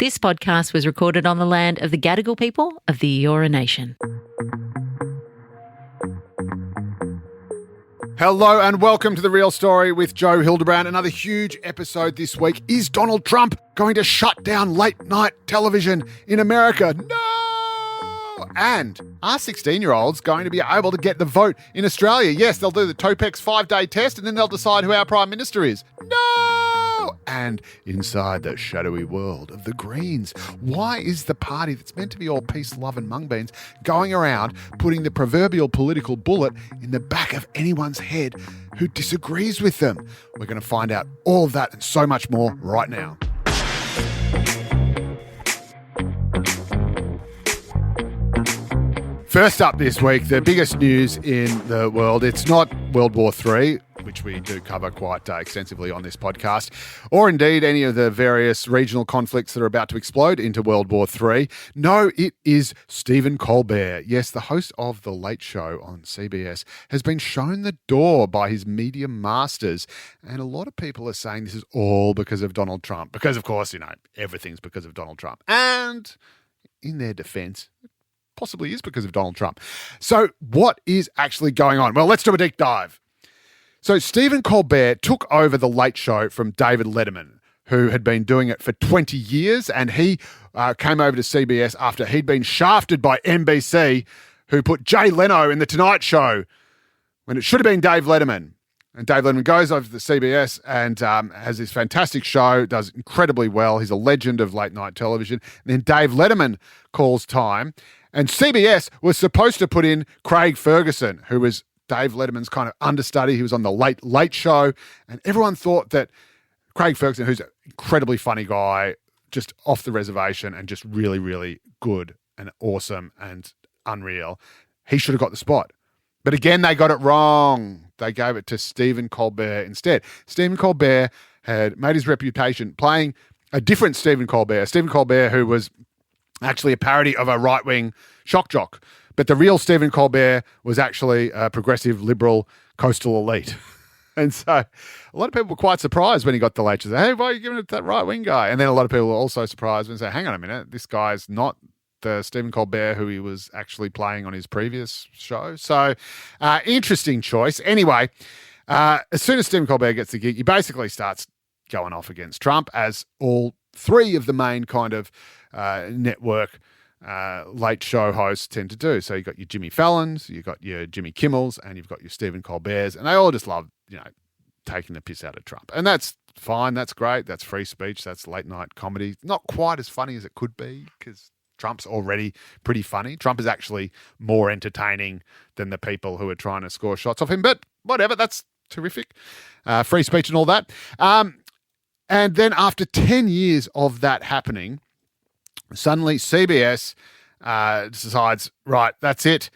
This podcast was recorded on the land of the Gadigal people of the Eora Nation. Hello and welcome to The Real Story with Joe Hildebrand. Another huge episode this week. Is Donald Trump going to shut down late night television in America? No! And are 16-year-olds going to be able to get the vote in Australia? Yes, they'll do the Topex 5-day test and then they'll decide who our Prime Minister is. No! And inside the shadowy world of the Greens, why is the party that's meant to be all peace, love and mung beans going around putting the proverbial political bullet in the back of anyone's head who disagrees with them? We're going to find out all of that and so much more right now. First up this week, the biggest news in the world. It's not World War III, which we do cover quite extensively on this podcast, or indeed any of the various regional conflicts that are about to explode into World War III. No, it is Stephen Colbert. Yes, the host of The Late Show on CBS has been shown the door by his media masters. And a lot of people are saying this is all because of Donald Trump. Because, of course, everything's because of Donald Trump. And in their defense, possibly is because of Donald Trump. So what is actually going on? Well, let's do a deep dive. So Stephen Colbert took over The Late Show from David Letterman, who had been doing it for 20 years, and he came over to CBS after he'd been shafted by NBC, who put Jay Leno in The Tonight Show when it should have been Dave Letterman. And Dave Letterman goes over to the CBS and has this fantastic show, does incredibly well. He's a legend of late night television. And then Dave Letterman calls time, and CBS was supposed to put in Craig Ferguson, who was Dave Letterman's kind of understudy. He was on the Late Show, and everyone thought that Craig Ferguson, who's an incredibly funny guy, just off the reservation and just really, really good and awesome and unreal, he should have got the spot. But again, they got it wrong. They gave it to Stephen Colbert instead. Stephen Colbert had made his reputation playing a different Stephen Colbert who was actually a parody of a right-wing shock jock. But the real Stephen Colbert was actually a progressive, liberal, coastal elite. And so a lot of people were quite surprised when he got the Late Show. Hey, why are you giving it to that right-wing guy? And then a lot of people were also surprised when they say, hang on a minute, this guy's not the Stephen Colbert who he was actually playing on his previous show. So interesting choice. Anyway, as soon as Stephen Colbert gets the gig, he basically starts going off against Trump, as all three of the main kind of network late show hosts tend to do. So you've got your Jimmy Fallons, you've got your Jimmy Kimmels, and you've got your Stephen Colberts, and they all just love, taking the piss out of Trump. And that's fine, that's great, that's free speech, that's late night comedy. Not quite as funny as it could be because Trump's already pretty funny. Trump is actually more entertaining than the people who are trying to score shots off him, but whatever, that's terrific. Free speech and all that. And then after 10 years of that happening, suddenly CBS decides, right, that's it.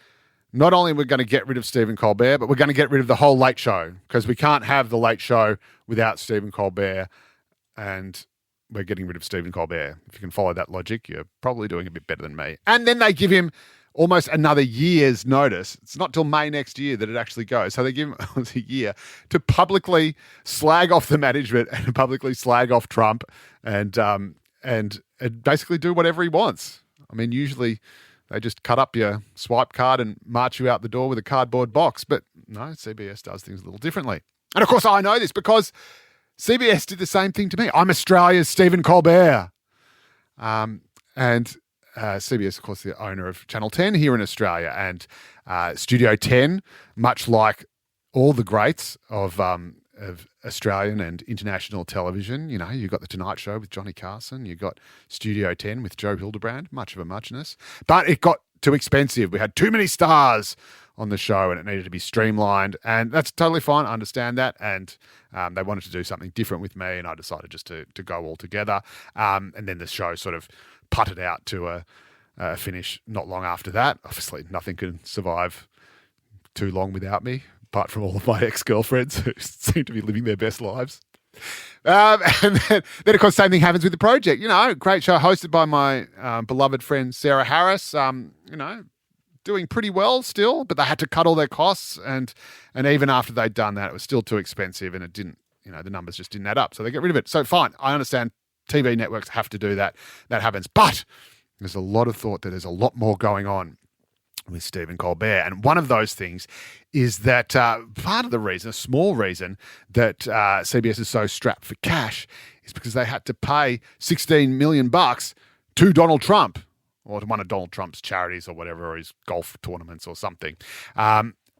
Not only are we going to get rid of Stephen Colbert, but we're going to get rid of the whole Late Show because we can't have the Late Show without Stephen Colbert, and we're getting rid of Stephen Colbert. If you can follow that logic, you're probably doing a bit better than me. And then they give him almost another year's notice. It's not till May next year that it actually goes. So they give him almost a year to publicly slag off the management and publicly slag off Trump and basically do whatever he wants. I mean, usually they just cut up your swipe card and march you out the door with a cardboard box. But no, CBS does things a little differently. And of course, I know this because CBS did the same thing to me. I'm Australia's Stephen Colbert. CBS, of course, the owner of Channel 10 here in Australia, and Studio 10, much like all the greats of Australian and international television. You've got The Tonight Show with Johnny Carson. You've got Studio 10 with Joe Hildebrand, much of a muchness. But it got too expensive. We had too many stars on the show and it needed to be streamlined. And that's totally fine. I understand that. And they wanted to do something different with me, and I decided just to go all together. And then the show sort of putted out to a finish not long after that. Obviously, nothing can survive too long without me, apart from all of my ex-girlfriends who seem to be living their best lives. And then, of course, same thing happens with the project. Great show hosted by my beloved friend Sarah Harris. Doing pretty well still, but they had to cut all their costs, and even after they'd done that, it was still too expensive, and it didn't. The numbers just didn't add up, so they get rid of it. So fine, I understand TV networks have to do that. That happens. But there's a lot of thought that there's a lot more going on with Stephen Colbert. And one of those things is that part of the reason, a small reason, that CBS is so strapped for cash is because they had to pay $16 million to Donald Trump, or to one of Donald Trump's charities or whatever, or his golf tournaments or something,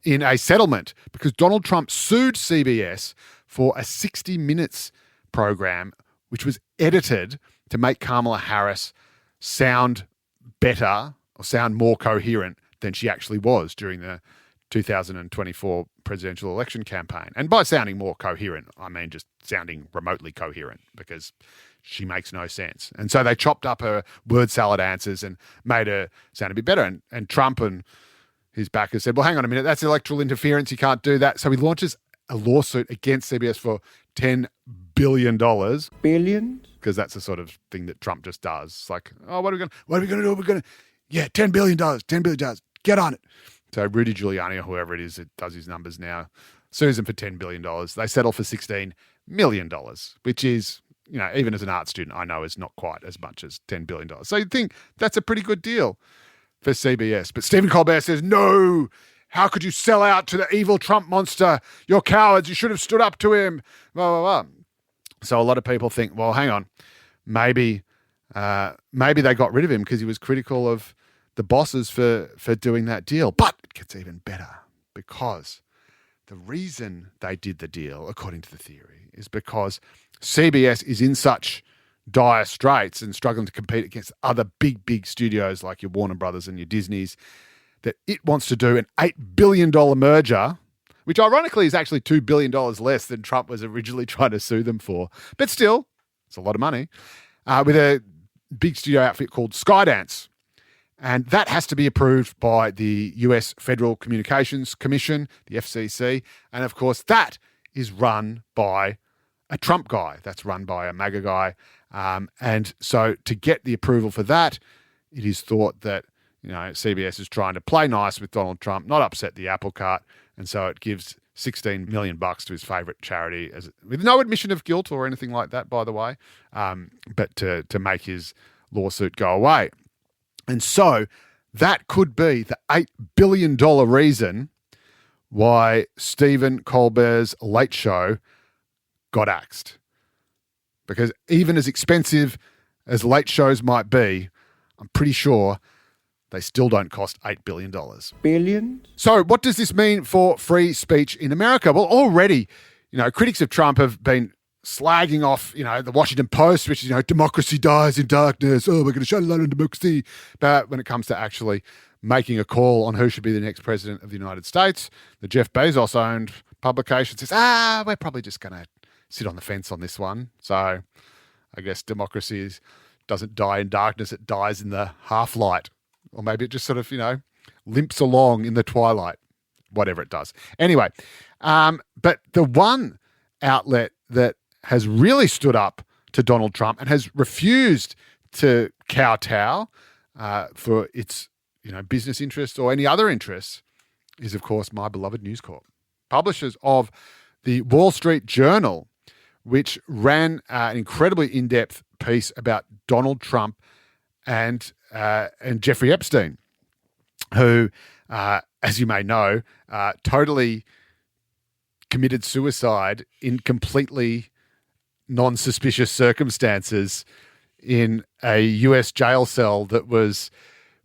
in a settlement because Donald Trump sued CBS for a 60 Minutes program which was edited to make Kamala Harris sound better or sound more coherent than she actually was during the 2024 presidential election campaign. And by sounding more coherent, I mean just sounding remotely coherent because she makes no sense. And so they chopped up her word salad answers and made her sound a bit better. And Trump and his backers said, well, hang on a minute, that's electoral interference. You can't do that. So he launches a lawsuit against CBS for $10 billion. Billions? Because that's the sort of thing that Trump just does. It's like, oh, what are we going to do? We're going to, $10 billion, $10 billion. Get on it. So Rudy Giuliani or whoever it is that does his numbers now sues them for $10 billion. They settle for $16 million, which is, even as an art student, I know is not quite as much as $10 billion. So you'd think that's a pretty good deal for CBS. But Stephen Colbert says, no, how could you sell out to the evil Trump monster? You're cowards. You should have stood up to him. Blah, blah, blah. So a lot of people think, well, hang on, maybe they got rid of him because he was critical of the bosses for doing that deal. But it gets even better because the reason they did the deal, according to the theory, is because CBS is in such dire straits and struggling to compete against other big studios like your Warner Brothers and your Disneys that it wants to do an $8 billion merger, which ironically is actually $2 billion less than Trump was originally trying to sue them for. But still, it's a lot of money, with a big studio outfit called Skydance. And that has to be approved by the US Federal Communications Commission, the FCC. And of course, that is run by a Trump guy. That's run by a MAGA guy. And so to get the approval for that, it is thought that CBS is trying to play nice with Donald Trump, not upset the apple cart. And so it gives $16 million to his favourite charity, with no admission of guilt or anything like that, by the way, but to make his lawsuit go away. And so that could be the $8 billion reason why Stephen Colbert's Late Show got axed. Because even as expensive as late shows might be, I'm pretty sure they still don't cost $8 billion. Billions? So what does this mean for free speech in America? Well, already, critics of Trump have been slagging off, the Washington Post, which is, democracy dies in darkness. Oh, we're going to shut down democracy. But when it comes to actually making a call on who should be the next president of the United States, the Jeff Bezos-owned publication says, we're probably just going to sit on the fence on this one. So I guess democracy doesn't die in darkness. It dies in the half-light. Or maybe it just sort of, limps along in the twilight, whatever it does. Anyway, but the one outlet that has really stood up to Donald Trump and has refused to kowtow for its business interests or any other interests is, of course, my beloved News Corp, publishers of the Wall Street Journal, which ran an incredibly in-depth piece about Donald Trump and Jeffrey Epstein, who, as you may know, totally committed suicide in completely non-suspicious circumstances in a US jail cell that was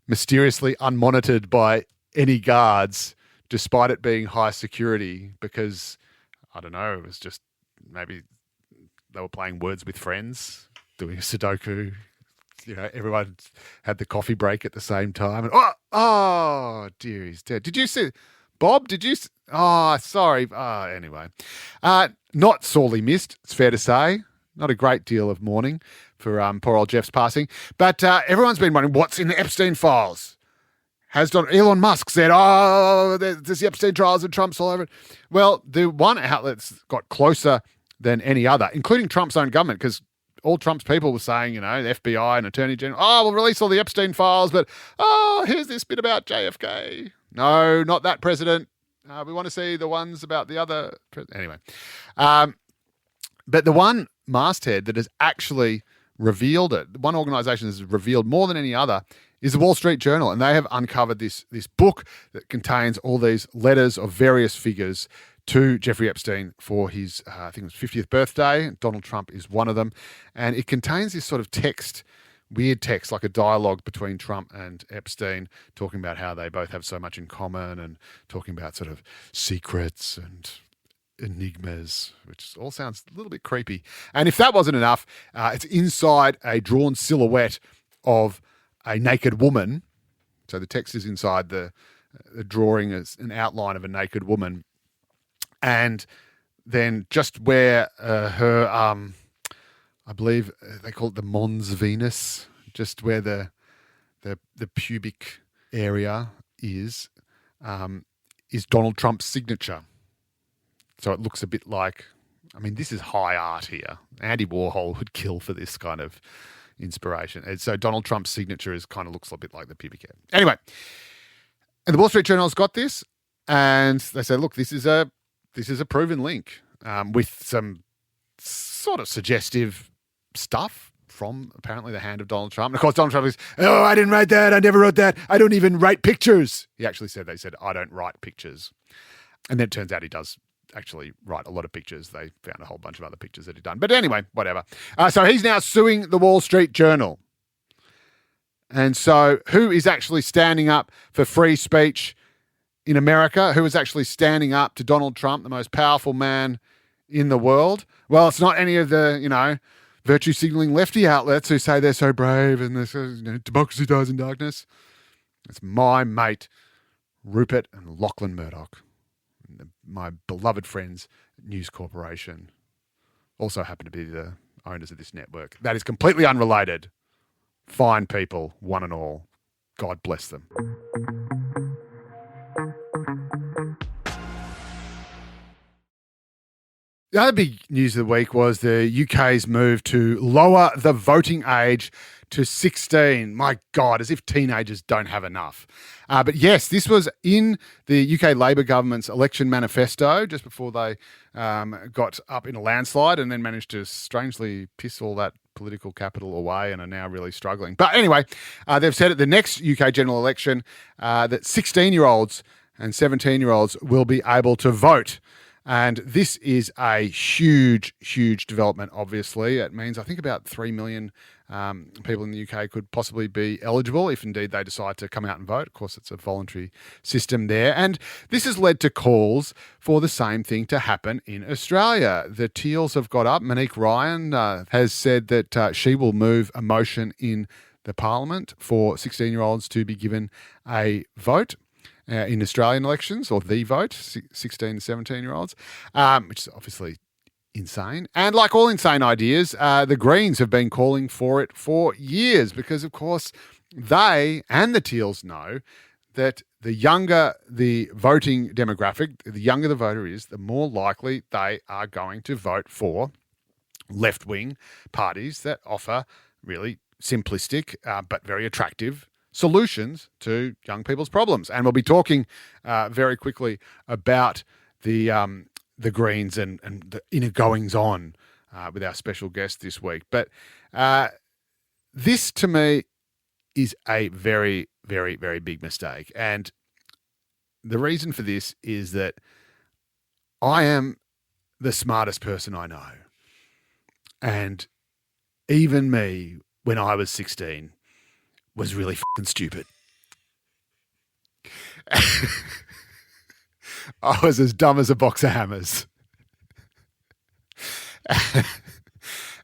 mysteriously unmonitored by any guards, despite it being high security, because, I don't know, it was just maybe they were playing words with friends, doing a Sudoku. Everyone had the coffee break at the same time. And, dear, he's dead. Did you see, Bob? Sorry. Anyway, not sorely missed, it's fair to say. Not a great deal of mourning for poor old Jeff's passing. But everyone's been wondering what's in the Epstein files. Has Elon Musk said, there's the Epstein trials and Trump's all over it? Well, the one outlet's got closer than any other, including Trump's own government, because all Trump's people were saying, the FBI and Attorney General, we'll release all the Epstein files, but, here's this bit about JFK. No, not that president. We want to see the ones about the other president. Anyway. But the one masthead that has actually revealed it. One organisation has revealed more than any other is the Wall Street Journal, and they have uncovered this book that contains all these letters of various figures to Jeffrey Epstein for his, I think it was 50th birthday. Donald Trump is one of them. And it contains this sort of text, weird text, like a dialogue between Trump and Epstein, talking about how they both have so much in common and talking about sort of secrets and enigmas, which all sounds a little bit creepy. And if that wasn't enough, it's inside a drawn silhouette of a naked woman. So the text is inside the drawing as an outline of a naked woman. And then just where her, I believe they call it the Mons Venus, just where the pubic area is Donald Trump's signature. So it looks a bit like, I mean, this is high art here. Andy Warhol would kill for this kind of inspiration. And so Donald Trump's signature kind of looks a bit like the pubic hair. Anyway, and the Wall Street Journal's got this, and they say, look, this is a proven link with some sort of suggestive stuff from apparently the hand of Donald Trump. And of course, Donald Trump is, oh, I didn't write that. I never wrote that. I don't even write pictures. He actually said, I don't write pictures. And then it turns out he does actually write a lot of pictures. They found a whole bunch of other pictures that he'd done. But anyway, whatever. So he's now suing the Wall Street Journal. And so who is actually standing up for free speech in America? Who is actually standing up to Donald Trump, the most powerful man in the world? Well, it's not any of the, virtue signaling lefty outlets who say they're so brave and they're so, democracy dies in darkness. It's my mate, Rupert and Lachlan Murdoch, my beloved friends at News Corporation, also happen to be the owners of this network. That is completely unrelated. Fine people, one and all. God bless them. The other big news of the week was the UK's move to lower the voting age to 16. My God, as if teenagers don't have enough. But yes, this was in the UK Labor government's election manifesto just before they got up in a landslide and then managed to strangely piss all that political capital away and are now really struggling. But anyway, they've said at the next UK general election that 16-year-olds and 17-year-olds will be able to vote. And this is a huge, huge development, obviously. It means I think about 3 million people in the UK could possibly be eligible if indeed they decide to come out and vote. Of course, it's a voluntary system there. And this has led to calls for the same thing to happen in Australia. The Teals have got up. Monique Ryan has said that she will move a motion in the Parliament for 16-year-olds to be given a vote in Australian elections, or the vote, 16 to 17-year-olds, which is obviously insane. And like all insane ideas, the Greens have been calling for it for years because, of course, they and the Teals know that the younger the voting demographic, the younger the voter is, the more likely they are going to vote for left-wing parties that offer really simplistic but very attractive solutions to young people's problems. And we'll be talking very quickly about the Greens and the inner goings on with our special guest this week. But this to me is a very, very, very big mistake. And the reason for this is that I am the smartest person I know. And even me, when I was 16, was really fucking stupid. I was as dumb as a box of hammers.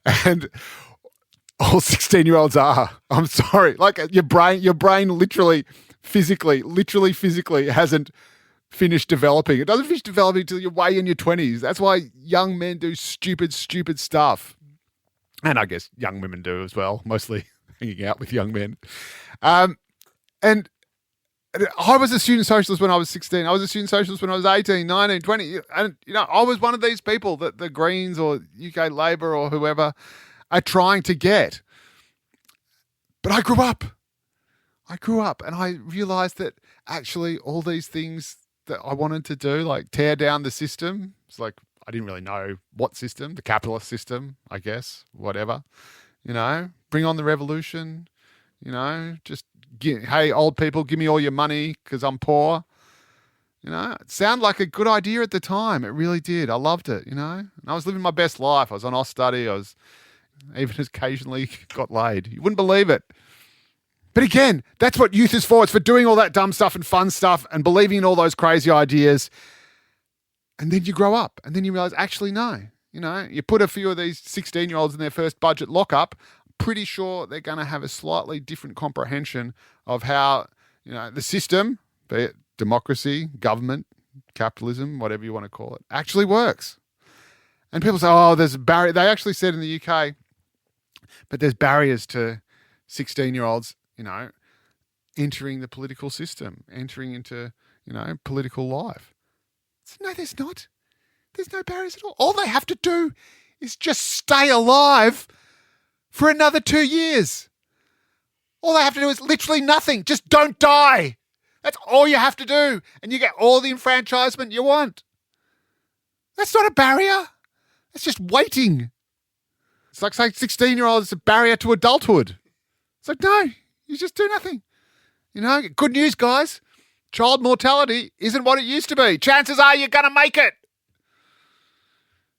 And all 16-year-olds are. I'm sorry. Like your brain literally physically hasn't finished developing. It doesn't finish developing until you're way in your 20s. That's why young men do stupid stuff. And I guess young women do as well, mostly hanging out with young men. And I was a student socialist when I was 16. I was a student socialist when I was 18, 19, 20. And, I was one of these people that the Greens or UK Labor or whoever are trying to get. But I grew up and I realized that actually all these things that I wanted to do, like tear down the system, it's like I didn't really know what system, the capitalist system, I guess, whatever. bring on the revolution, hey, old people, give me all your money because I'm poor. It sounded like a good idea at the time. It really did. I loved it, And I was living my best life. I was on Oz study. I was even occasionally got laid. You wouldn't believe it. But again, that's what youth is for. It's for doing all that dumb stuff and fun stuff and believing in all those crazy ideas. And then you grow up and then you realize, actually, no. You put a few of these 16-year-olds in their first budget lockup, pretty sure they're going to have a slightly different comprehension of how, the system, be it democracy, government, capitalism, whatever you want to call it, actually works. And people say, oh, there's a barrier. They actually said in the UK, but there's barriers to 16-year-olds, entering the political system, entering into, political life. So, no, there's not. There's no barriers at all. All they have to do is just stay alive for another 2 years. All they have to do is literally nothing. Just don't die. That's all you have to do. And you get all the enfranchisement you want. That's not a barrier. That's just waiting. It's like saying 16-year-old is a barrier to adulthood. It's like, no, you just do nothing. Good news, guys. Child mortality isn't what it used to be. Chances are you're going to make it.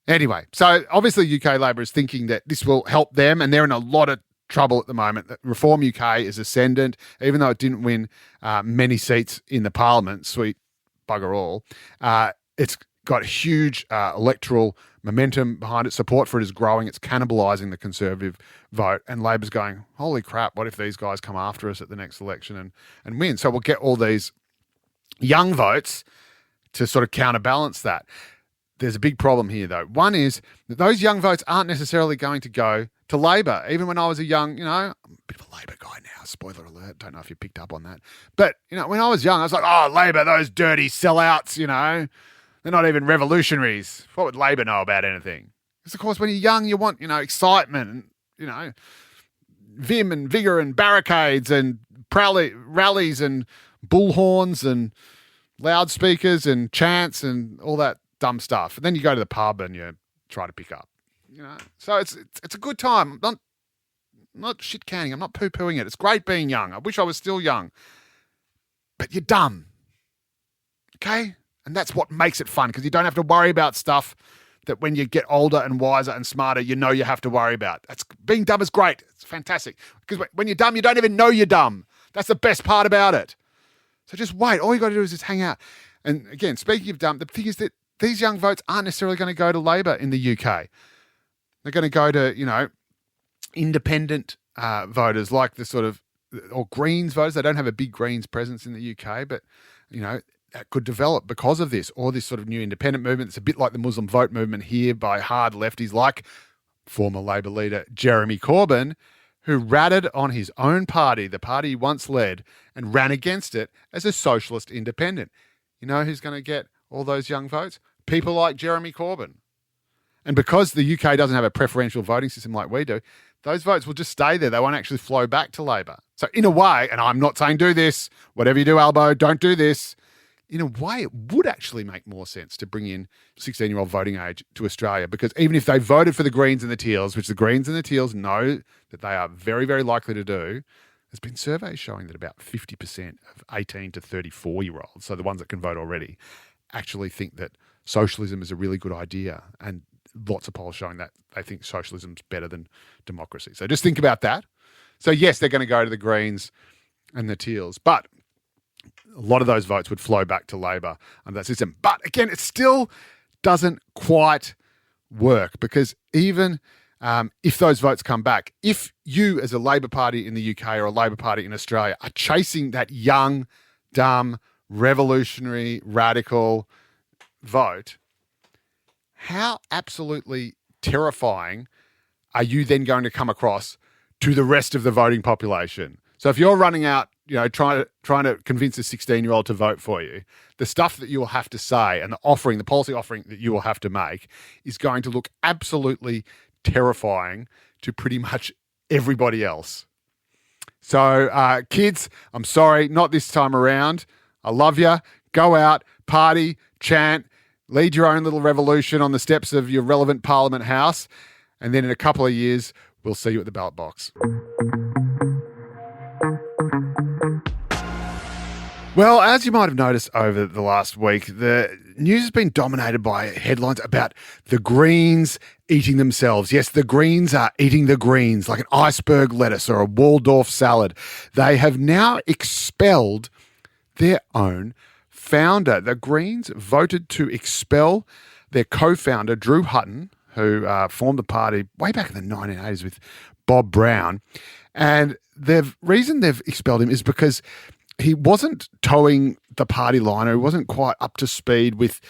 Anyway, so obviously UK Labor is thinking that this will help them, and they're in a lot of trouble at the moment. Reform UK is ascendant, even though it didn't win many seats in the parliament, sweet bugger all. It's got huge electoral momentum behind it. Support for it is growing. It's cannibalising the Conservative vote, and Labor's going, holy crap, what if these guys come after us at the next election and win? So we'll get all these young votes to sort of counterbalance that. There's a big problem here, though. One is that those young votes aren't necessarily going to go to Labor. Even when I was a young, I'm a bit of a Labor guy now. Spoiler alert. Don't know if you picked up on that. But, when I was young, I was like, oh, Labor, those dirty sellouts, they're not even revolutionaries. What would Labor know about anything? Because, of course, when you're young, you want, excitement and, vim and vigour and barricades and rallies and bullhorns and loudspeakers and chants and all that dumb stuff. And then you go to the pub and you try to pick up, So it's a good time. I'm not shit canning. I'm not poo-pooing it. It's great being young. I wish I was still young. But you're dumb. Okay? And that's what makes it fun, because you don't have to worry about stuff that when you get older and wiser and smarter, you have to worry about. Being dumb is great. It's fantastic. Because when you're dumb, you don't even know you're dumb. That's the best part about it. So just wait. All you got to do is just hang out. And again, speaking of dumb, the thing is that these young votes aren't necessarily going to go to Labor in the UK. They're going to go to, independent voters like or Greens voters. They don't have a big Greens presence in the UK, but, that could develop because of this, or this sort of new independent movement. It's a bit like the Muslim vote movement here by hard lefties like former Labor leader Jeremy Corbyn, who ratted on his own party, the party he once led, and ran against it as a socialist independent. You know who's going to get all those young votes? People like Jeremy Corbyn. And because the UK doesn't have a preferential voting system like we do, those votes will just stay there. They won't actually flow back to Labor. So in a way, and I'm not saying do this, whatever you do, Albo, don't do this. In a way, it would actually make more sense to bring in 16-year-old voting age to Australia, because even if they voted for the Greens and the Teals, which the Greens and the Teals know that they are very, very likely to do, there's been surveys showing that about 50% of 18 to 34-year-olds, so the ones that can vote already, actually think that socialism is a really good idea. And lots of polls showing that they think socialism's better than democracy. So just think about that. So yes, they're going to go to the Greens and the Teals, but a lot of those votes would flow back to Labor under that system. But again, it still doesn't quite work, because even if those votes come back, if you as a Labor Party in the UK or a Labor Party in Australia are chasing that young, dumb, revolutionary, radical vote, how absolutely terrifying are you then going to come across to the rest of the voting population? So if you're running out, trying to convince a 16-year-old to vote for you, the stuff that you will have to say and the policy offering that you will have to make is going to look absolutely terrifying to pretty much everybody else. So kids, I'm sorry, not this time around. I love you. Go out, party, chant, lead your own little revolution on the steps of your relevant Parliament House, and then in a couple of years, we'll We'll see you at the ballot box. Well, as you might have noticed over the last week, the news has been dominated by headlines about the Greens eating themselves. Yes, the Greens are eating the Greens like an iceberg lettuce or a Waldorf salad. They have now expelled their own founder. The Greens voted to expel their co-founder, Drew Hutton, who formed the party way back in the 1980s with Bob Brown. And the reason they've expelled him is because he wasn't towing the party line, or he wasn't quite up to speed with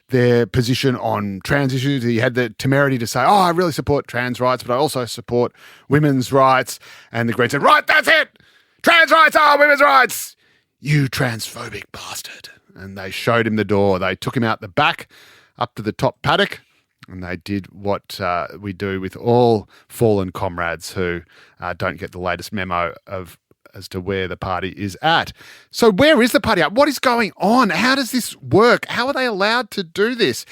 their position on trans issues. He had the temerity to say, I really support trans rights, but I also support women's rights. And the Greens said, right, that's it. Trans rights are women's rights. You transphobic bastard. And they showed him the door. They took him out the back up to the top paddock, and they did what we do with all fallen comrades who don't get the latest memo as to where the party is at. So where is the party at? What is going on? How does this work? How are they allowed to do this?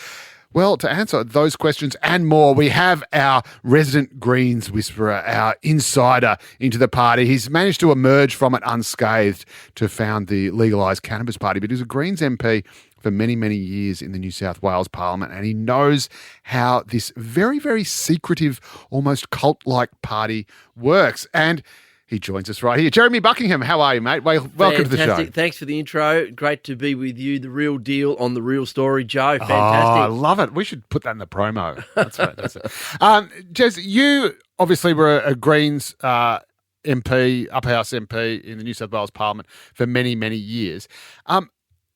Well, to answer those questions and more, we have our resident Greens whisperer, our insider into the party. He's managed to emerge from it unscathed to found the legalised cannabis party, but he was a Greens MP for many, many years in the New South Wales Parliament, and he knows how this very, very secretive, almost cult-like party works. And he joins us right here. Jeremy Buckingham, how are you, mate? Welcome to the show. Thanks for the intro. Great to be with you, the real deal on the real story, Joe. Fantastic. Oh, I love it. We should put that in the promo. That's fantastic. Jez, you obviously were a Greens MP, Upper House MP in the New South Wales Parliament for many, many years.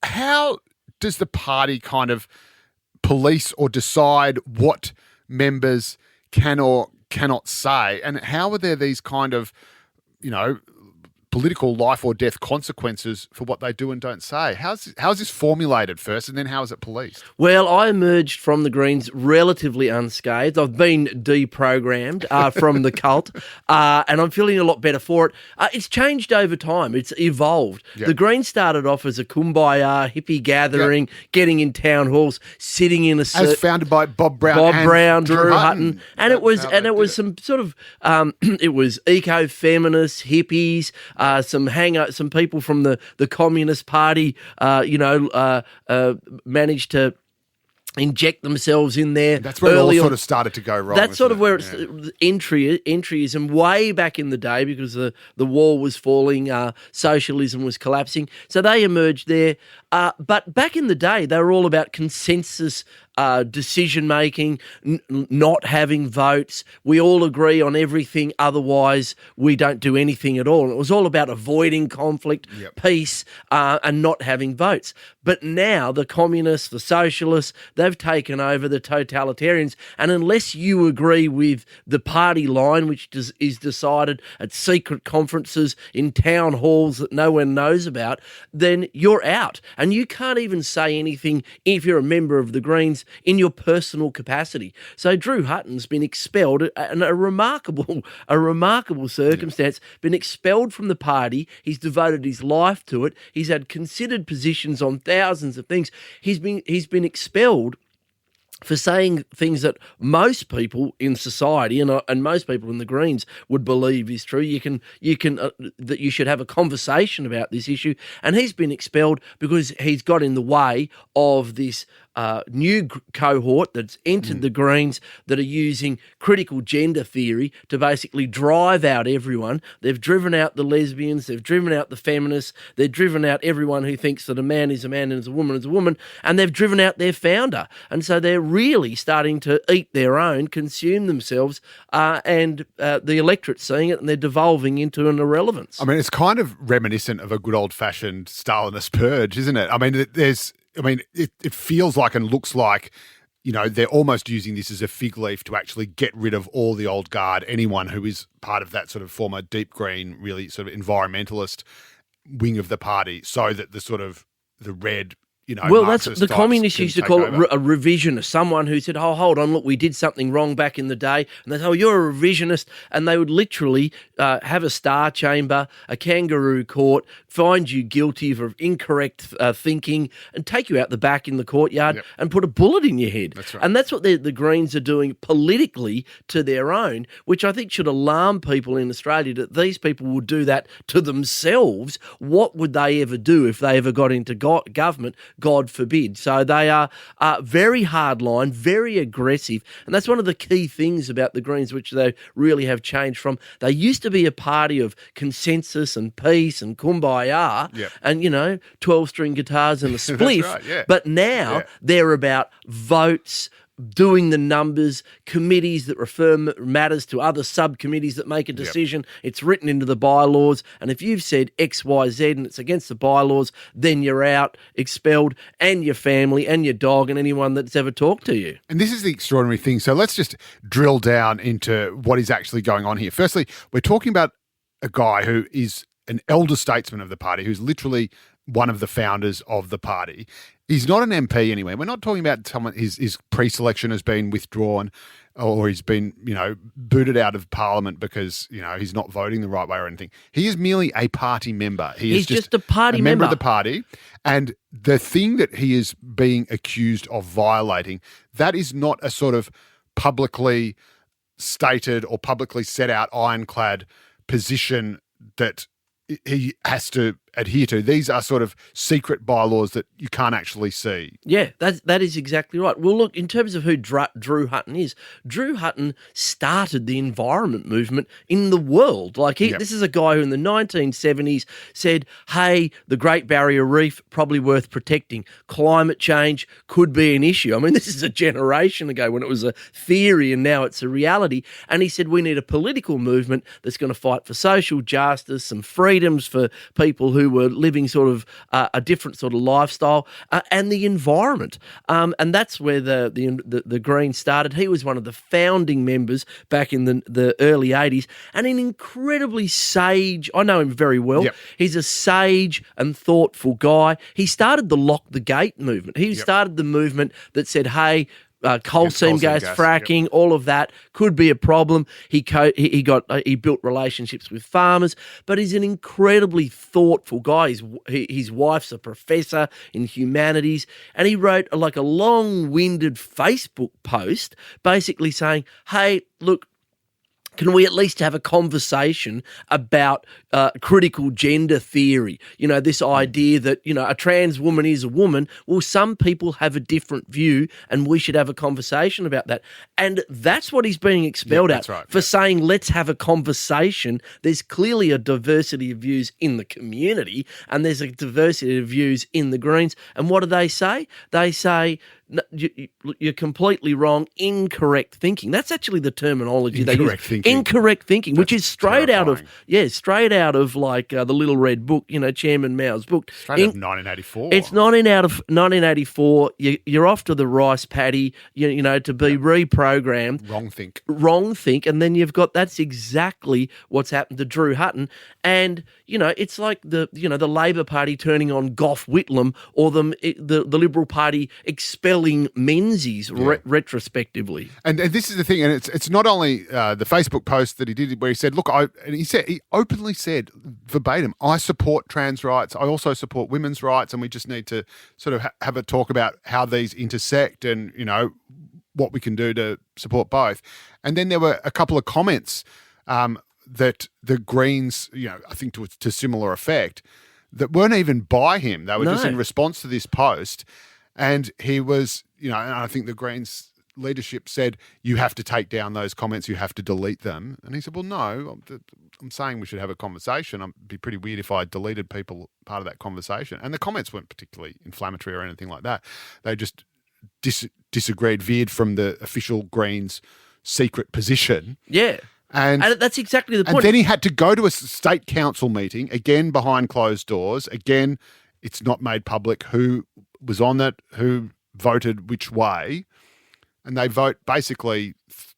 How does the party kind of police or decide what members can or cannot say? And how are there these kind of political life or death consequences for what they do and don't say? How's this formulated first, and then how is it policed? Well, I emerged from the Greens relatively unscathed. I've been deprogrammed from the cult, and I'm feeling a lot better for it. It's changed over time. It's evolved. Yep. The Greens started off as a kumbaya hippie gathering, getting in town halls, sitting in a as founded by Bob Brown, Drew Hutton, and it was some sort of it was eco-feminist hippies. Some people from the Communist Party, managed to inject themselves in there. That's where it all sort of started to go wrong. That's sort of where it's entryism way back in the day, because the wall was falling, socialism was collapsing. So they emerged there. But back in the day, they were all about consensus decision-making, not having votes. We all agree on everything, otherwise we don't do anything at all. And it was all about avoiding conflict, peace, and not having votes. But now the communists, the socialists, they've taken over, the totalitarians, and unless you agree with the party line, which is decided at secret conferences in town halls that no one knows about, then you're out. And you can't even say anything if you're a member of the Greens in your personal capacity. So Drew Hutton's been expelled, and a remarkable circumstance, been expelled from the party. He's devoted his life to it. He's had considered positions on thousands of things. He's been expelled for saying things that most people in society and most people in the Greens would believe is true. You can that you should have a conversation about this issue, and he's been expelled because he's got in the way of this new cohort that's entered the Greens that are using critical gender theory to basically drive out everyone. They've driven out the lesbians, they've driven out the feminists, they've driven out everyone who thinks that a man is a man and a woman is a woman, and they've driven out their founder. And so they're really starting to eat their own, consume themselves, and the electorate's seeing it, and they're devolving into an irrelevance. I mean, it's kind of reminiscent of a good old-fashioned Stalinist purge, isn't it? I mean, it feels like and looks like, they're almost using this as a fig leaf to actually get rid of all the old guard, anyone who is part of that sort of former deep green, really sort of environmentalist wing of the party, so that the sort of the red, Well, that's Marxist the types communists can used to take call over. it a revisionist. Someone who said, "Oh, hold on, look, we did something wrong back in the day," and they say, "Oh, you're a revisionist," and they would literally have a star chamber, a kangaroo court, find you guilty of incorrect thinking, and take you out the back in the courtyard and put a bullet in your head. That's right. And that's what the Greens are doing politically to their own, which I think should alarm people in Australia that these people would do that to themselves. What would they ever do if they ever got into government? God forbid. So they are very hardline, very aggressive. And that's one of the key things about the Greens, which they really have changed from. They used to be a party of consensus and peace and kumbaya and, 12-string guitars and a spliff. right, yeah. But now they're about votes, doing the numbers, committees that refer matters to other subcommittees that make a decision. It's written into the bylaws. And if you've said X, Y, Z and it's against the bylaws, then you're out, expelled, and your family and your dog and anyone that's ever talked to you. And this is the extraordinary thing. So let's just drill down into what is actually going on here. Firstly, we're talking about a guy who is an elder statesman of the party, who's literally one of the founders of the party. He's not an MP anywhere. We're not talking about someone his pre-selection has been withdrawn or he's been, booted out of Parliament because, he's not voting the right way or anything. He is merely a party member. He's just a party member of the party. And the thing that he is being accused of violating, that is not a sort of publicly stated or publicly set out ironclad position that he has to adhere to. These are sort of secret bylaws that you can't actually see. Yeah, that is exactly right. Well, look, in terms of who Drew Hutton is, Drew Hutton started the environment movement in the world. This is a guy who in the 1970s said, hey, the Great Barrier Reef, probably worth protecting. Climate change could be an issue. I mean, this is a generation ago when it was a theory and now it's a reality. And he said, we need a political movement that's going to fight for social justice, some freedoms for people who were living sort of a different sort of lifestyle, and the environment. And that's where the Greens started. He was one of the founding members back in the early 80s, and an incredibly sage, I know him very well. Yep. He's a sage and thoughtful guy. He started the Lock the Gate movement. He started the movement that said, hey, coal seam gas, fracking, all of that could be a problem. He built relationships with farmers, but he's an incredibly thoughtful guy. His wife's a professor in humanities, and he wrote a long-winded Facebook post basically saying, hey, look, can we at least have a conversation about critical gender theory? This idea that, a trans woman is a woman. Well, some people have a different view and we should have a conversation about that. And that's what he's being expelled at for saying, let's have a conversation. There's clearly a diversity of views in the community and there's a diversity of views in the Greens. And what do they say? They say, no, you're completely wrong. Incorrect thinking. That's actually the terminology they use. Incorrect thinking, which is straight out of the Little Red Book, Chairman Mao's book. Straight out of 1984. It's out of 1984. You're off to the rice paddy, to be reprogrammed. Wrong think, and then you've got that's exactly what's happened to Drew Hutton. And it's like the Labor Party turning on Gough Whitlam or the Liberal Party expelling Menzies retrospectively. And this is the thing, and it's not only the Facebook post that he did where he said, look, he openly said verbatim, I support trans rights, I also support women's rights, and we just need to sort of have a talk about how these intersect and, what we can do to support both. And then there were a couple of comments that the Greens, I think to similar effect, that weren't even by him. They were just in response to this post. And he was, and I think the Greens leadership said, you have to take down those comments, you have to delete them. And he said, well, no, I'm saying we should have a conversation. It'd be pretty weird if I deleted people part of that conversation. And the comments weren't particularly inflammatory or anything like that. They just disagreed, veered from the official Greens secret position. Yeah. And that's exactly the point. And then he had to go to a state council meeting, again behind closed doors. Again, it's not made public who was on that, who voted which way. And they vote basically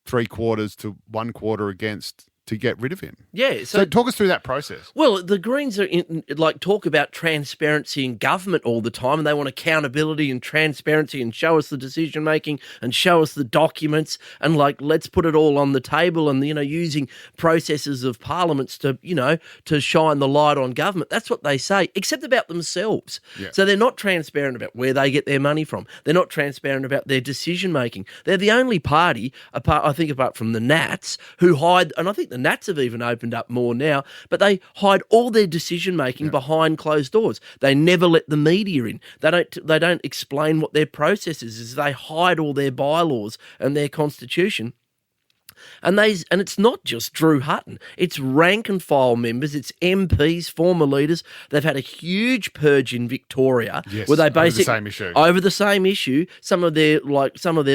3/4 to 1/4 against to get rid of him. Yeah. So talk us through that process. Well, the Greens are talk about transparency in government all the time, and they want accountability and transparency and show us the decision making and show us the documents and let's put it all on the table and using processes of parliaments to to shine the light on government. That's what they say, except about themselves. Yeah. So they're not transparent about where they get their money from. They're not transparent about their decision making. They're the only party apart from the Nats who hide, and I think the Nats have even opened up more now, but they hide all their decision making behind closed doors. They never let the media in. They don't explain what their process is. They hide all their bylaws and their constitution. And it's not just Drew Hutton. It's rank and file members. It's MPs, former leaders. They've had a huge purge in Victoria, where they basically over the same issue. Some of their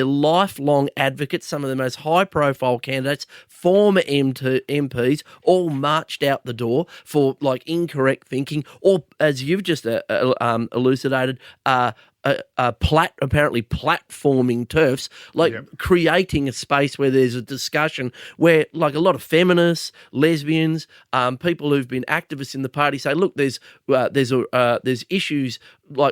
lifelong advocates, some of the most high-profile candidates, former MPs, all marched out the door for incorrect thinking, or as you've just elucidated. Apparently platforming TERFs, creating a space where there's a discussion where a lot of feminists, lesbians, people who've been activists in the party say, look, there's issues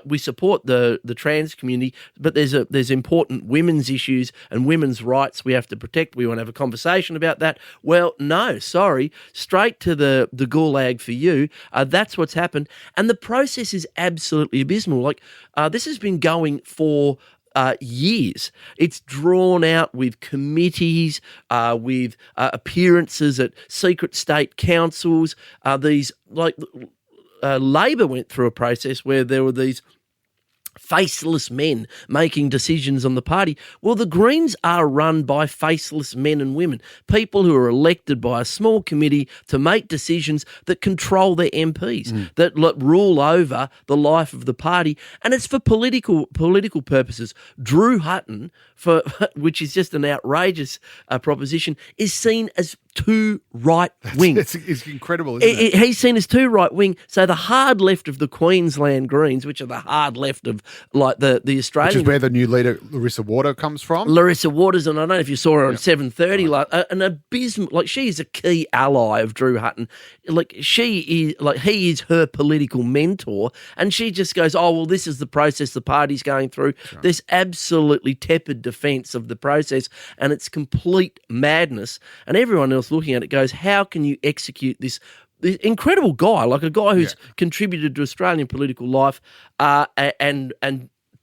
we support the trans community, but there's important women's issues and women's rights we have to protect. We want to have a conversation about that. Well, no, sorry, straight to the gulag for you. That's what's happened, and the process is absolutely abysmal. This has been going for years. It's drawn out with committees, with appearances at secret state councils. Labor went through a process where there were these faceless men making decisions on the party. Well, the Greens are run by faceless men and women, people who are elected by a small committee to make decisions that control their MPs, that rule over the life of the party, and it's for political purposes. Drew Hutton, which is just an outrageous proposition, is seen as too right-wing. It's incredible, isn't it? He's seen as too right-wing. So the hard left of the Queensland Greens, which are the hard left of the Australian... Which is where the new leader, Larissa Waters, comes from? Larissa Waters, and I don't know if you saw her on 7:30, an abysmal... she is a key ally of Drew Hutton. He is her political mentor, and she just goes, oh, well, this is the process the party's going through. Right. There's absolutely tepid defence of the process, and it's complete madness, and everyone else looking at it goes, how can you execute this incredible guy, a guy who's contributed to Australian political life and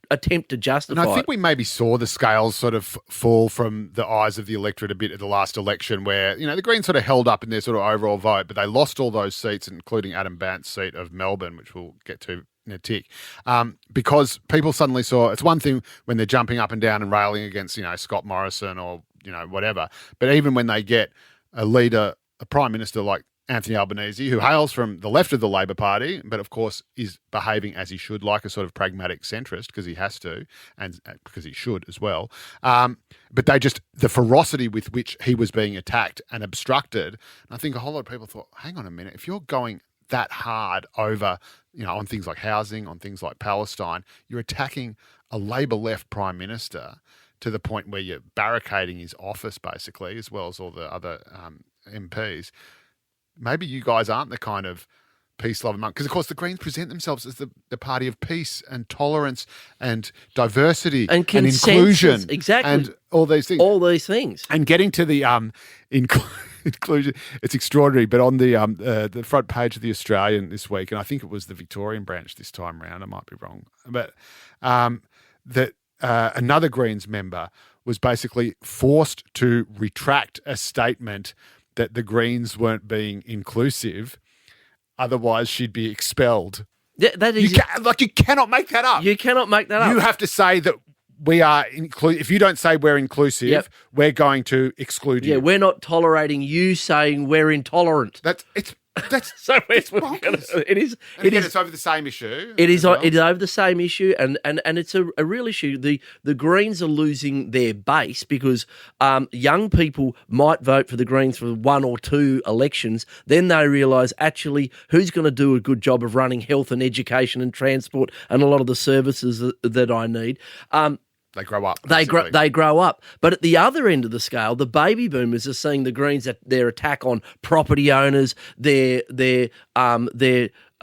attempt to justify it? And I think it. we maybe saw the scales sort of fall from the eyes of the electorate a bit at the last election where, the Greens sort of held up in their sort of overall vote, but they lost all those seats, including Adam Bant's seat of Melbourne, which we'll get to in a tick, because people suddenly saw, it's one thing when they're jumping up and down and railing against, Scott Morrison or, whatever, but even when they get a leader, a prime minister like Anthony Albanese, who hails from the left of the Labor Party, but of course is behaving as he should, like a sort of pragmatic centrist, because he has to, and because he should as well. But the ferocity with which he was being attacked and obstructed, and I think a whole lot of people thought, hang on a minute, if you're going that hard over, on things like housing, on things like Palestine, you're attacking a Labor left prime minister to the point where you're barricading his office, basically, as well as all the other MPs. Maybe you guys aren't the kind of peace-loving monk, because, of course, the Greens present themselves as the party of peace and tolerance and diversity and inclusion. Exactly. And all these things. All these things. And getting to the inclusion, it's extraordinary, but on the front page of The Australian this week, and I think it was the Victorian branch this time round, I might be wrong, but that another Greens member was basically forced to retract a statement that the Greens weren't being inclusive, otherwise she'd be expelled. Yeah, that is... You cannot make that up. You cannot make that up. You have to say that we are inclusive. If you don't say we're inclusive, we're going to exclude you. Yeah, we're not tolerating you saying we're intolerant. That's so it's over the same issue. It is over the same issue, and it's a real issue. The Greens are losing their base because young people might vote for the Greens for 1 or 2 elections. Then they realise, actually, who's going to do a good job of running health and education and transport and a lot of the services that I need. They grow up. They basically. grow up. But at the other end of the scale, the baby boomers are seeing the Greens at their attack on property owners, and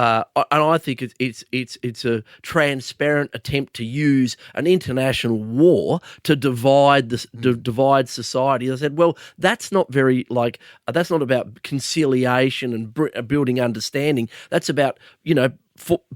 I think it's a transparent attempt to use an international war to divide divide society. I said, well, that's not that's not about conciliation and building understanding. That's about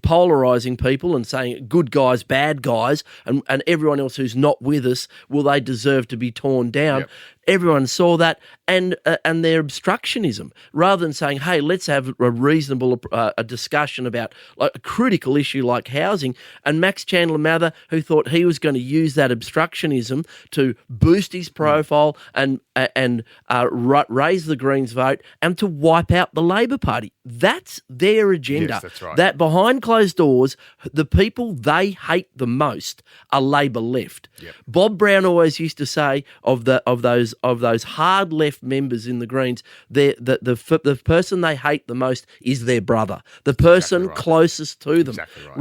polarizing people and saying good guys, bad guys, and everyone else who's not with us, will they deserve to be torn down? Yep. Everyone saw that, and their obstructionism, rather than saying, "Hey, let's have a reasonable a discussion about a critical issue like housing." And Max Chandler Mather, who thought he was going to use that obstructionism to boost his profile and raise the Greens vote and to wipe out the Labor Party. That's their agenda. Yes, that's right. That behind closed doors, the people they hate the most are Labor left. Yep. Bob Brown always used to say of those hard left members in the Greens, the person they hate the most is their brother, the person right. closest to them, Exactly right.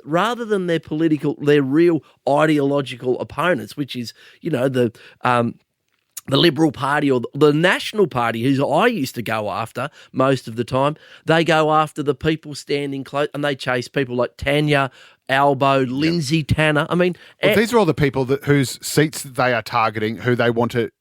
rather than their real ideological opponents, which is the Liberal Party or the National Party, who I used to go after most of the time. They go after the people standing close, and they chase people like Tanya Albo, Lindsay Tanner. I mean, Well, these are all the people whose seats they are targeting, who they want to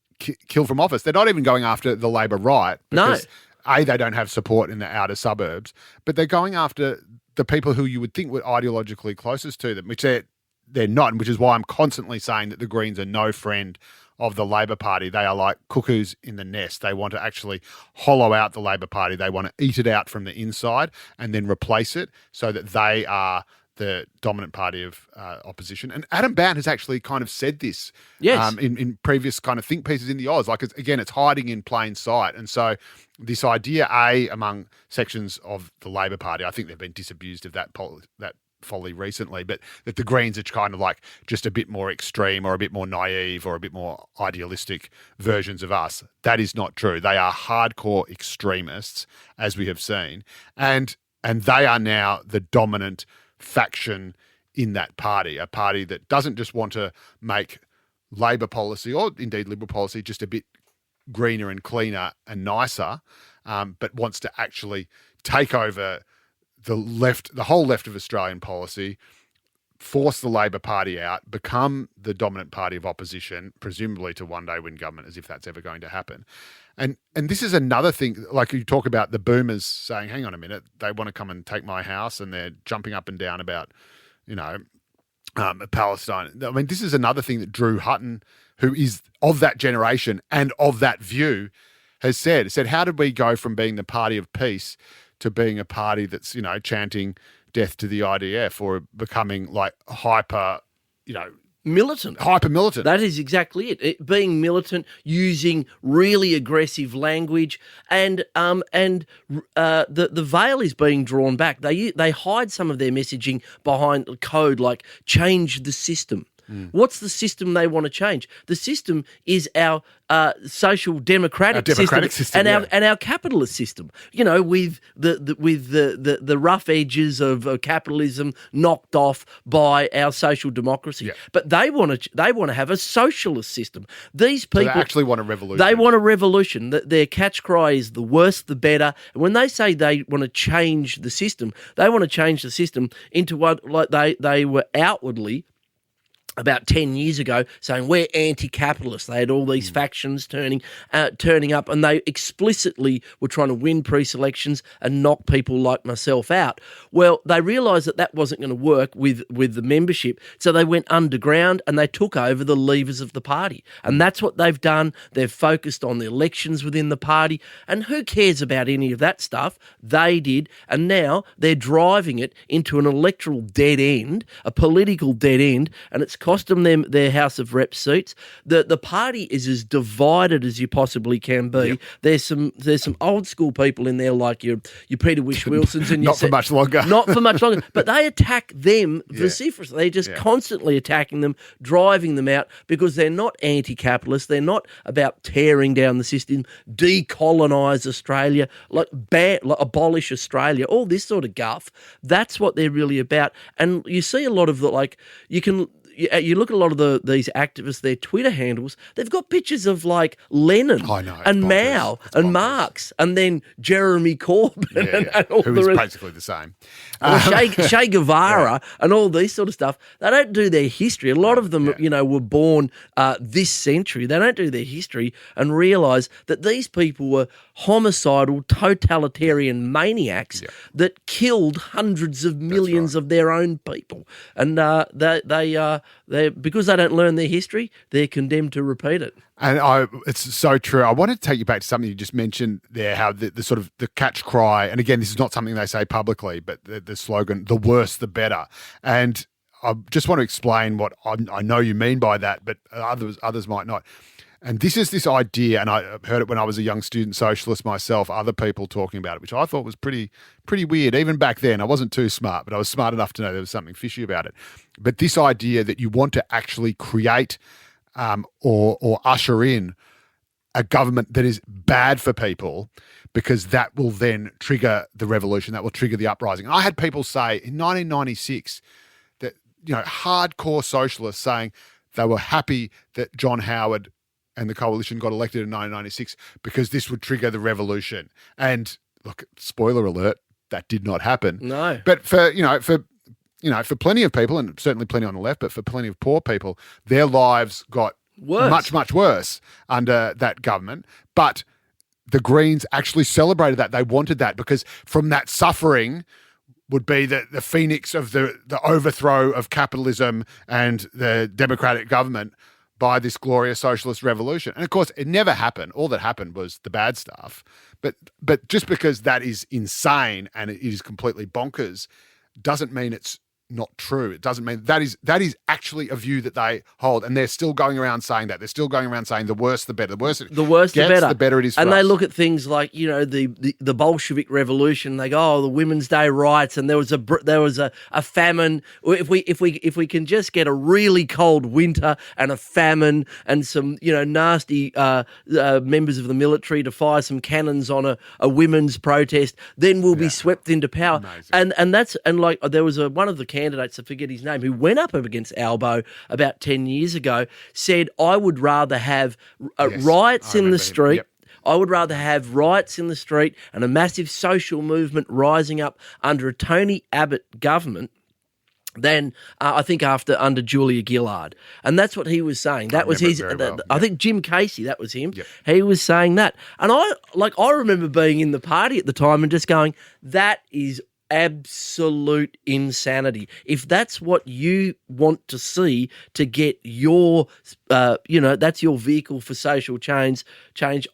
kill from office. They're not even going after the Labor right because, A, they don't have support in the outer suburbs, but they're going after the people who you would think were ideologically closest to them, which they're not, and which is why I'm constantly saying that the Greens are no friend of the Labor Party. They are like cuckoos in the nest. They want to actually hollow out the Labor Party. They want to eat it out from the inside and then replace it so that they are the dominant party of opposition. And Adam Bound has actually kind of said this in previous kind of think pieces in the Oz. Like, it's hiding in plain sight. And so this idea, among sections of the Labor Party, I think they've been disabused of that folly recently, but that the Greens are kind of like just a bit more extreme or a bit more naive or a bit more idealistic versions of us. That is not true. They are hardcore extremists, as we have seen, and they are now the dominant faction in that party, a party that doesn't just want to make Labor policy or indeed Liberal policy just a bit greener and cleaner and nicer, but wants to actually take over the whole left of Australian policy, force the Labor Party out, become the dominant party of opposition, presumably to one day win government, as if that's ever going to happen. And this is another thing, like you talk about the boomers saying, hang on a minute, they want to come and take my house, and they're jumping up and down about, Palestine. I mean, this is another thing that Drew Hutton, who is of that generation and of that view, has said, how did we go from being the party of peace to being a party that's, chanting death to the IDF, or becoming like hyper militant. That is exactly it. Being militant, using really aggressive language, and the veil is being drawn back. They hide some of their messaging behind code like change the system. What's the system they want to change? The system is our social democratic system and our capitalist system. With the rough edges of capitalism knocked off by our social democracy. Yeah. But they want to have a socialist system. These people they actually want a revolution. They want a revolution. Their catch cry is the worse the better. And when they say they want to change the system, they want to change the system into what like they were outwardly about 10 years ago saying we're anti-capitalist. They had all these factions turning up, and they explicitly were trying to win pre-selections and knock people like myself out. Well, they realised that wasn't going to work with the membership, so they went underground and they took over the levers of the party. And that's what they've done. They've focused on the elections within the party, and who cares about any of that stuff? They did, and now they're driving it into an electoral dead end, a political dead end, and it's cost them their House of Reps seats. The party is as divided as you possibly can be. Yep. There's some old school people in there like your Peter Wish-Wilsons and not for much longer. Not for much longer. But they attack them vociferously. They're just constantly attacking them, driving them out because they're not anti-capitalist. They're not about tearing down the system, decolonise Australia, like abolish Australia, all this sort of guff. That's what they're really about. And you see a lot of you look at a lot of these activists, their Twitter handles, they've got pictures of like Lenin I know, and bonkers. Mao It's and bonkers. Marx and then Jeremy Corbyn and all Who the is rest. basically the same. Or che Guevara and all these sort of stuff. They don't do their history. A lot of them, were born this century. They don't do their history and realise that these people were homicidal, totalitarian maniacs that killed hundreds of millions of their own people. And they because they don't learn their history, they're condemned to repeat it. And it's so true. I want to take you back to something you just mentioned there, how the sort of the catch cry, and again, this is not something they say publicly, but the slogan, the worse, the better. And I just want to explain what I know you mean by that, but others might not. And this is this idea, and I heard it when I was a young student socialist myself, other people talking about it, which I thought was pretty weird. Even back then, I wasn't too smart, but I was smart enough to know there was something fishy about it. But this idea that you want to actually create or usher in a government that is bad for people, because that will then trigger the revolution, that will trigger the uprising. I had people say in 1996 that, hardcore socialists saying they were happy that John Howard and the coalition got elected in 1996 because this would trigger the revolution. And look, spoiler alert, that did not happen. No. But for plenty of people, and certainly plenty on the left, but for plenty of poor people, their lives got Worse. much, much worse under that government. But the Greens actually celebrated that. They wanted that because from that suffering would be the phoenix of the overthrow of capitalism and the democratic government by this glorious socialist revolution. And of course, it never happened. All that happened was the bad stuff. But just because that is insane and it is completely bonkers doesn't mean it's not true. It doesn't mean that is actually a view that they hold, and they're still going around saying that. They're still going around saying the worse the better. The worse the better. The better it is for and us. they look at things like the Bolshevik Revolution. They go, the Women's Day riots, and there was a famine. If we can just get a really cold winter and a famine and some nasty members of the military to fire some cannons on a women's protest, then we'll be swept into power. Amazing. And there was one of the candidates, I forget his name, who went up against Albo about 10 years ago, said, I would rather have riots in the street. Yep. I would rather have riots in the street and a massive social movement rising up under a Tony Abbott government than I think under Julia Gillard. And that's what he was saying. That was his, I think Jim Casey, that was him. Yep. He was saying that. And I remember being in the party at the time and just going, that is absolute insanity. If that's what you want to see to get your, that's your vehicle for social change,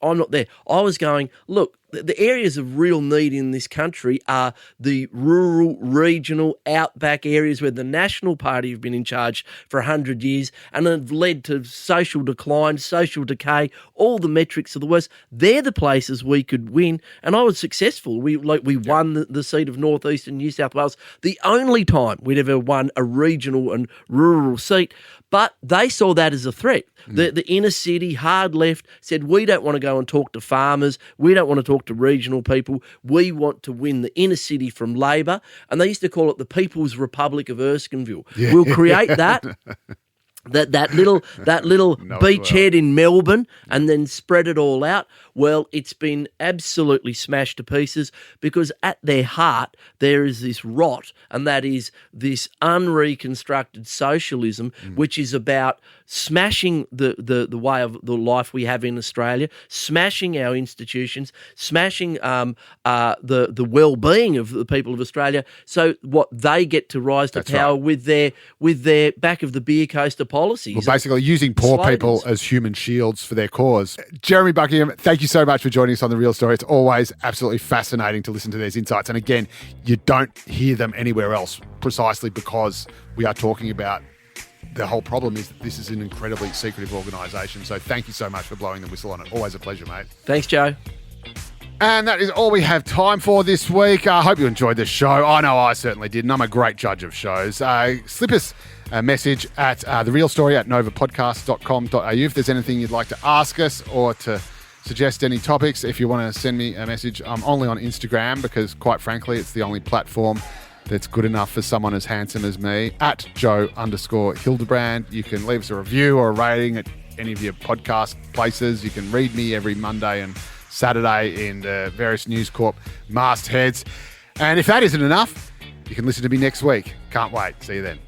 I'm not there. I was going, look, the areas of real need in this country are the rural, regional, outback areas where the National Party have been in charge for 100 years and have led to social decline, social decay, all the metrics are the worst. They're the places we could win, and I was successful. We won the seat of northeastern New South Wales, the only time we'd ever won a regional and rural seat. But they saw that as a threat. The inner city, hard left, said, we don't want to go and talk to farmers. We don't want to talk to regional people. We want to win the inner city from Labor. And they used to call it the People's Republic of Erskineville. Yeah. We'll create that. That little beachhead in Melbourne and then spread it all out. Well, it's been absolutely smashed to pieces because at their heart there is this rot, and that is this unreconstructed socialism, which is about smashing the way of the life we have in Australia, smashing our institutions, smashing the well-being of the people of Australia, so what they get to rise to power with their back of the beer coaster policies. Well, basically using poor people as human shields for their cause. Jeremy Buckingham, thank you so much for joining us on The Real Story. It's always absolutely fascinating to listen to these insights. And again, you don't hear them anywhere else, precisely because we are talking about the whole problem is that this is an incredibly secretive organisation. So thank you so much for blowing the whistle on it. Always a pleasure, mate. Thanks, Joe. And that is all we have time for this week. I hope you enjoyed the show. I know I certainly did, and I'm a great judge of shows. Slip us a message at therealstory@novapodcast.com.au if there's anything you'd like to ask us or to suggest any topics. If you want to send me a message, I'm only on Instagram because, quite frankly, it's the only platform that's good enough for someone as handsome as me, at Joe_Hildebrand. You can leave us a review or a rating at any of your podcast places. You can read me every Monday and Saturday in the various News Corp mastheads. And if that isn't enough, you can listen to me next week. Can't wait. See you then.